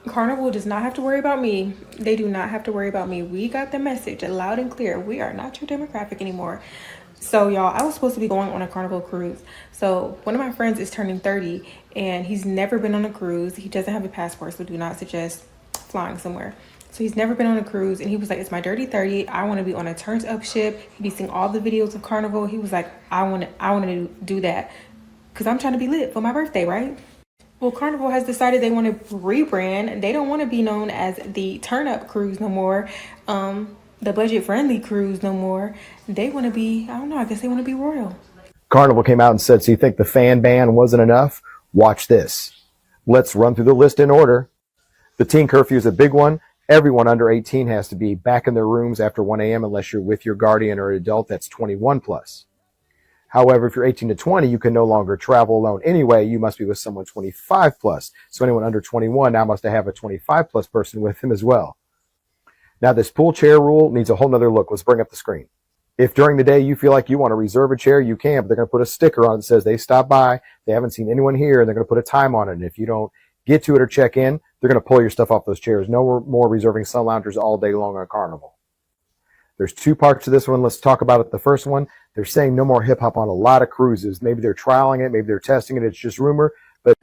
Carnival does not have to worry about me. They do not have to worry about me. We got the message loud and clear. We are not your demographic anymore. So y'all, I was supposed to be going on a Carnival cruise. So one of my friends is turning 30 and he's never been on a cruise. He doesn't have a passport, so do not suggest flying somewhere. So he's never been on a cruise and he was like, it's my dirty 30. I want to be on a turned up ship. He'd be seeing all the videos of Carnival. He was like, I want to do that because I'm trying to be lit for my birthday, right? Well, Carnival has decided they want to rebrand. They don't want to be known as the turn-up cruise no more, the budget-friendly cruise no more. They want to be, I don't know, I guess they want to be royal. Carnival came out and said, so you think the fan ban wasn't enough? Watch this. Let's run through the list in order. The teen curfew is a big one. Everyone under 18 has to be back in their rooms after 1 a.m. unless you're with your guardian or an adult that's 21 plus. However, if you're 18 to 20, you can no longer travel alone anyway. You must be with someone 25 plus. So anyone under 21 now must have a 25 plus person with them as well. Now this pool chair rule needs a whole nother look. Let's bring up the screen. If during the day you feel like you want to reserve a chair, you can, but they're going to put a sticker on it that says they stopped by, they haven't seen anyone here, and they're going to put a time on it. And if you don't get to it or check in, they're going to pull your stuff off those chairs. No more reserving sun loungers all day long on Carnival. There's two parts to this one. Let's talk about it. The first one, they're saying no more hip hop on a lot of cruises. Maybe they're trialing it. Maybe they're testing it. It's just rumor. But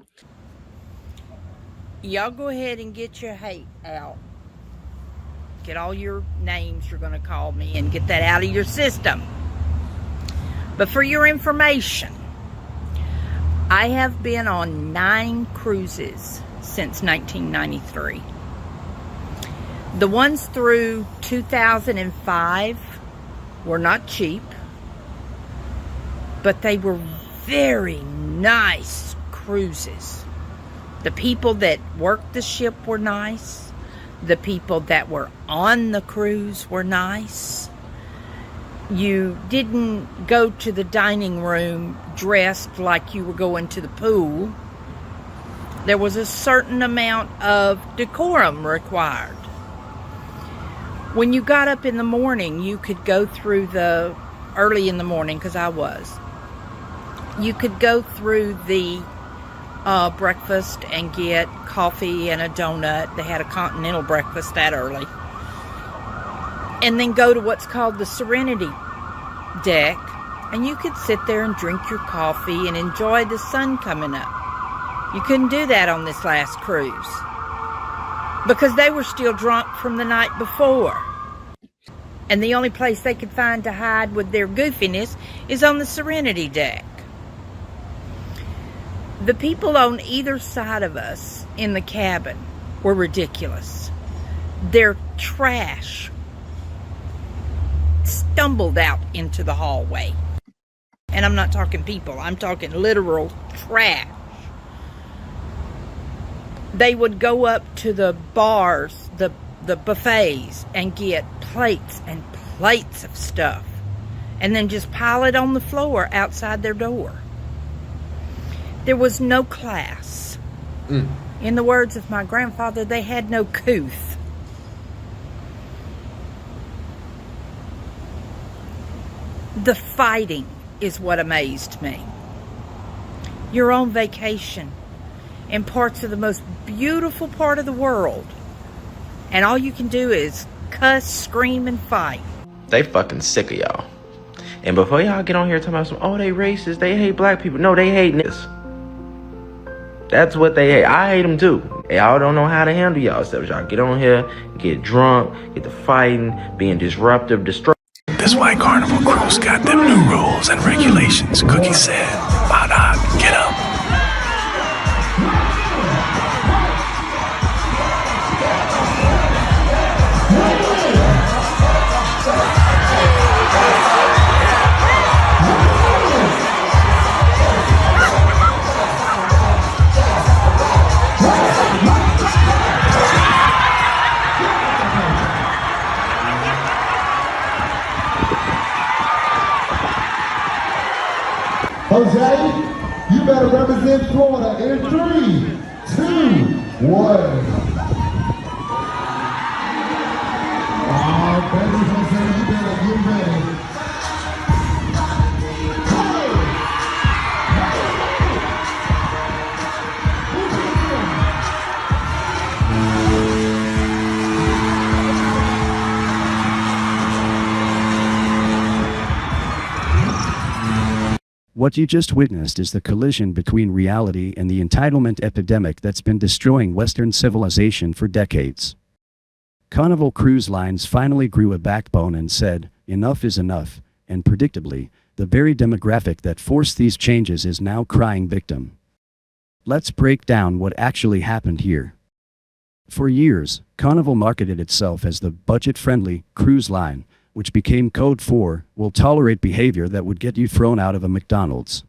y'all go ahead and get your hate out. Get all your names you're going to call me and get that out of your system. But for your information, I have been on 9 cruises since 1993. The ones through 2005 were not cheap, but they were very nice cruises. The people that worked the ship were nice. The people that were on the cruise were nice. You didn't go to the dining room dressed like you were going to the pool. There was a certain amount of decorum required. When you got up in the morning, you could go through early in the morning, because I was. You could go through the breakfast and get coffee and a donut. They had a continental breakfast that early. And then go to what's called the Serenity deck. And you could sit there and drink your coffee and enjoy the sun coming up. You couldn't do that on this last cruise, because they were still drunk from the night before. And the only place they could find to hide with their goofiness is on the Serenity deck. The people on either side of us in the cabin were ridiculous. Their trash stumbled out into the hallway. And I'm not talking people, I'm talking literal trash. They would go up to the bars, the buffets, and get plates and plates of stuff, and then just pile it on the floor outside their door. There was no class. In the words of my grandfather, they had no couth. The fighting is what amazed me. You're on vacation in parts of the most beautiful part of the world, and all you can do is cuss, scream, and fight. They fucking sick of y'all. And before y'all get on here talking about some, oh, they racist, they hate black people. No, they hate niggas. That's what they hate. I hate them too. Y'all don't know how to handle y'all selves. Y'all get on here, get drunk, get to fighting, being disruptive, destructive. That's why Carnival Cruise got them new rules and regulations. Cookie said, get up. Jose, you better represent Florida in 3, 2, 1. Baby Jose, you better get ready. What you just witnessed is the collision between reality and the entitlement epidemic that's been destroying Western civilization for decades. Carnival Cruise Lines finally grew a backbone and said, enough is enough, and predictably, the very demographic that forced these changes is now crying victim. Let's break down what actually happened here. For years, Carnival marketed itself as the budget-friendly cruise line, which became code for, will tolerate behavior that would get you thrown out of a McDonald's.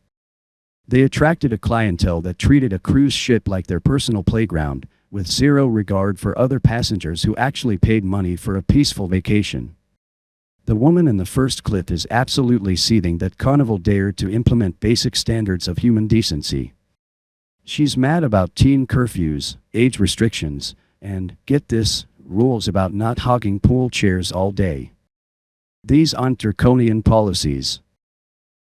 They attracted a clientele that treated a cruise ship like their personal playground, with zero regard for other passengers who actually paid money for a peaceful vacation. The woman in the first clip is absolutely seething that Carnival dared to implement basic standards of human decency. She's mad about teen curfews, age restrictions, and, get this, rules about not hogging pool chairs all day. These aren't draconian policies.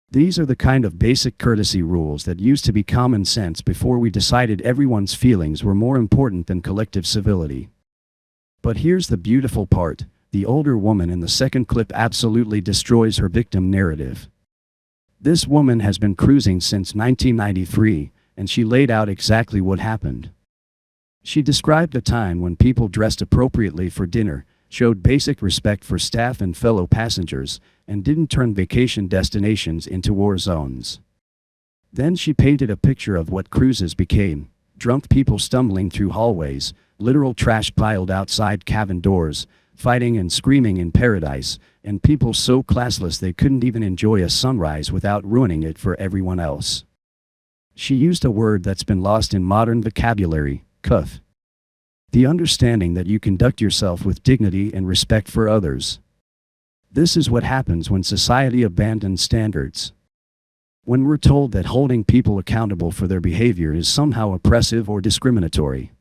These are the kind of basic courtesy rules that used to be common sense before we decided everyone's feelings were more important than collective civility. But here's the beautiful part. The older woman in the second clip absolutely destroys her victim narrative. This woman has been cruising since 1993, and she laid out exactly what happened. She described a time when people dressed appropriately for dinner, showed basic respect for staff and fellow passengers, and didn't turn vacation destinations into war zones. Then she painted a picture of what cruises became: drunk people stumbling through hallways, literal trash piled outside cabin doors, fighting and screaming in paradise, and people so classless they couldn't even enjoy a sunrise without ruining it for everyone else. She used a word that's been lost in modern vocabulary: cuff. The understanding that you conduct yourself with dignity and respect for others. This is what happens when society abandons standards. When we're told that holding people accountable for their behavior is somehow oppressive or discriminatory.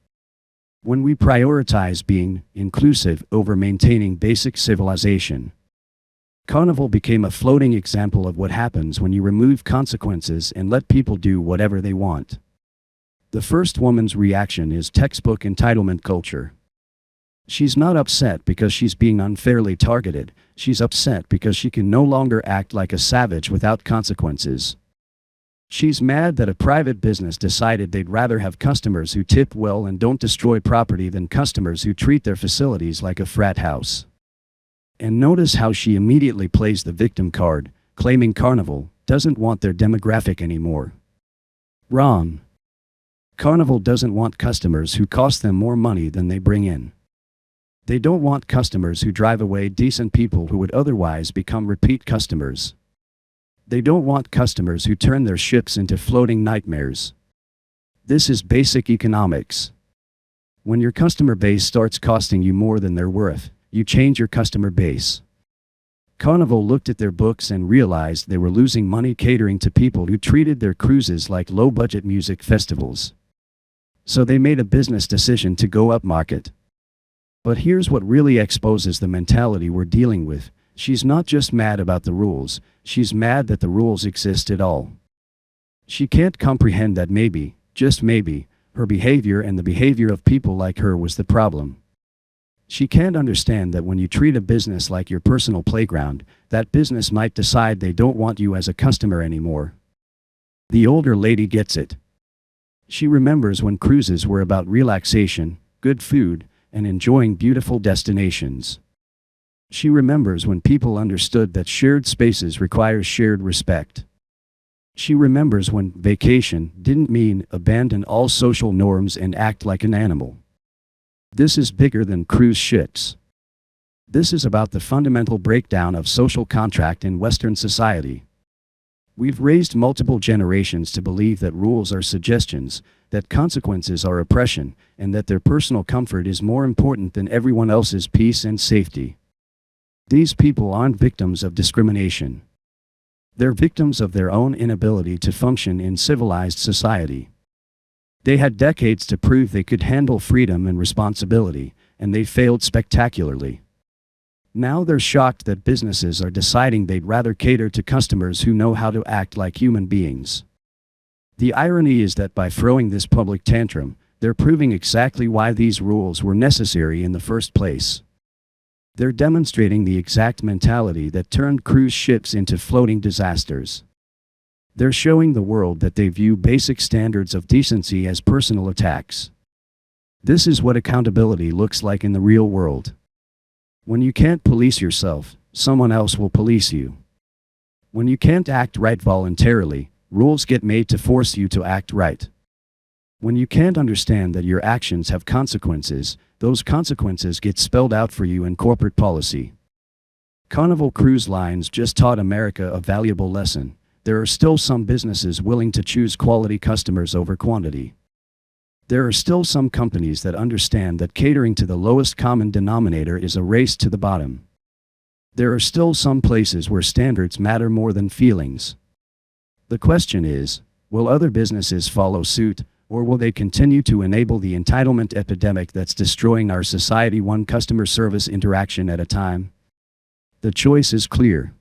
When we prioritize being inclusive over maintaining basic civilization. Carnival became a floating example of what happens when you remove consequences and let people do whatever they want. The first woman's reaction is textbook entitlement culture. She's not upset because she's being unfairly targeted, she's upset because she can no longer act like a savage without consequences. She's mad that a private business decided they'd rather have customers who tip well and don't destroy property than customers who treat their facilities like a frat house. And notice how she immediately plays the victim card, claiming Carnival doesn't want their demographic anymore. Wrong. Carnival doesn't want customers who cost them more money than they bring in. They don't want customers who drive away decent people who would otherwise become repeat customers. They don't want customers who turn their ships into floating nightmares. This is basic economics. When your customer base starts costing you more than they're worth, you change your customer base. Carnival looked at their books and realized they were losing money catering to people who treated their cruises like low-budget music festivals. So they made a business decision to go upmarket. But here's what really exposes the mentality we're dealing with. She's not just mad about the rules, she's mad that the rules exist at all. She can't comprehend that maybe, just maybe, her behavior and the behavior of people like her was the problem. She can't understand that when you treat a business like your personal playground, that business might decide they don't want you as a customer anymore. The older lady gets it. She remembers when cruises were about relaxation, good food, and enjoying beautiful destinations. She remembers when people understood that shared spaces require shared respect. She remembers when vacation didn't mean abandon all social norms and act like an animal. This is bigger than cruise ships. This is about the fundamental breakdown of social contract in Western society. We've raised multiple generations to believe that rules are suggestions, that consequences are oppression, and that their personal comfort is more important than everyone else's peace and safety. These people aren't victims of discrimination. They're victims of their own inability to function in civilized society. They had decades to prove they could handle freedom and responsibility, and they failed spectacularly. Now they're shocked that businesses are deciding they'd rather cater to customers who know how to act like human beings. The irony is that by throwing this public tantrum, they're proving exactly why these rules were necessary in the first place. They're demonstrating the exact mentality that turned cruise ships into floating disasters. They're showing the world that they view basic standards of decency as personal attacks. This is what accountability looks like in the real world. When you can't police yourself, someone else will police you. When you can't act right voluntarily, rules get made to force you to act right. When you can't understand that your actions have consequences, those consequences get spelled out for you in corporate policy. Carnival Cruise Lines just taught America a valuable lesson. There are still some businesses willing to choose quality customers over quantity. There are still some companies that understand that catering to the lowest common denominator is a race to the bottom. There are still some places where standards matter more than feelings. The question is, will other businesses follow suit, or will they continue to enable the entitlement epidemic that's destroying our society one customer service interaction at a time? The choice is clear.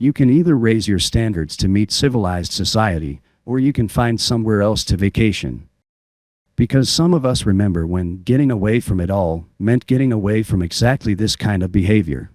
You can either raise your standards to meet civilized society, or you can find somewhere else to vacation. Because some of us remember when getting away from it all meant getting away from exactly this kind of behavior.